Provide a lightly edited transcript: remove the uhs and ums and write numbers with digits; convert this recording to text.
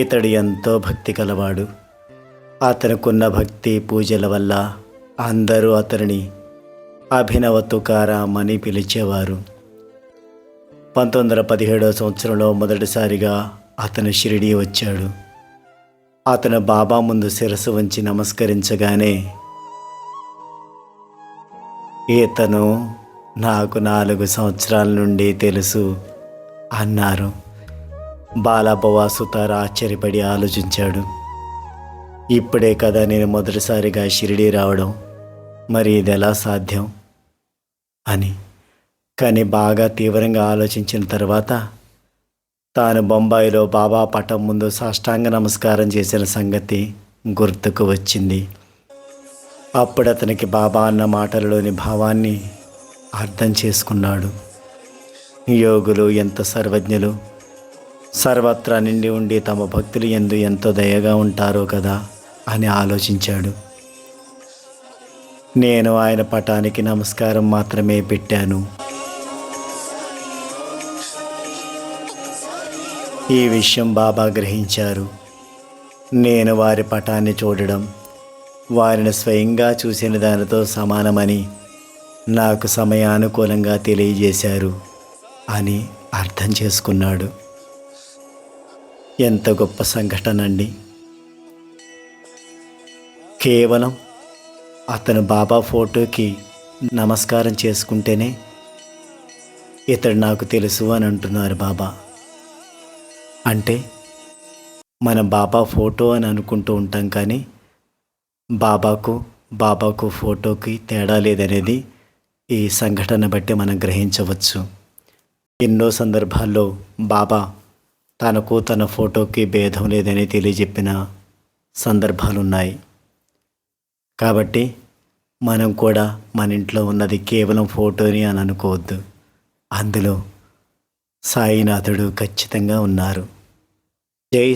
ఇతడు ఎంతో భక్తి కలవాడు. అతనుకున్న భక్తి పూజల వల్ల అందరూ అతనిని అభినవ తుకారాం అని పిలిచేవారు. 1917 సంవత్సరంలో మొదటిసారిగా అతను షిరిడీ వచ్చాడు. అతను బాబా ముందు శిరస్సు వంచి నమస్కరించగానే, ఇతను నాకు 4 సంవత్సరాల నుండి తెలుసు అన్నారు. బాలాబవ్వ సుతార్ ఆశ్చర్యపడి ఆలోచించాడు. ఇప్పుడే కదా నేను మొదటిసారిగా షిరిడీ రావడం, మరి ఇది ఎలా సాధ్యం అని. కానీ బాగా తీవ్రంగా ఆలోచించిన తర్వాత తాను బొంబాయిలో బాబా పటం ముందు సాష్టాంగ నమస్కారం చేసిన సంగతి గుర్తుకు వచ్చింది. అప్పుడు అతనికి బాబా అన్న మాటలలోని భావాన్ని అర్థం చేసుకున్నాడు. యోగులు ఎంత సర్వజ్ఞులు, సర్వత్రా నిండి ఉండి తమ భక్తులు యందు ఎంతో దయగా ఉంటారో కదా అని ఆలోచించాడు. నేను ఆయన పటానికి నమస్కారం మాత్రమే పెట్టాను. ఈ విషయం బాబా గ్రహించారు. నేను వారి పటాన్ని చూడడం వారిని స్వయంగా చూసిన దానితో సమానమని నాకు సమయానుకూలంగా తెలియజేశారు అని అర్థం చేసుకున్నాడు. ఎంత గొప్ప సంఘటన అండి. కేవలం అతను బాబా ఫోటోకి నమస్కారం చేసుకుంటేనే ఇతడు నాకు తెలుసు అని అంటున్నారు బాబా. అంటే మన బాబా ఫోటో అని అనుకుంటూ ఉంటాం, కానీ బాబాకు ఫోటోకి తేడా లేదనేది ఈ సంఘటన బట్టి మనం గ్రహించవచ్చు. ఎన్నో సందర్భాల్లో బాబా తనకు తన ఫోటోకి భేదం లేదని తెలియజెప్పిన సందర్భాలున్నాయి. కాబట్టి మనం కూడా మన ఇంట్లో ఉన్నది కేవలం ఫోటోని అని అనుకోవద్దు. అందులో సాయినాథుడు ఖచ్చితంగా ఉన్నారు. జై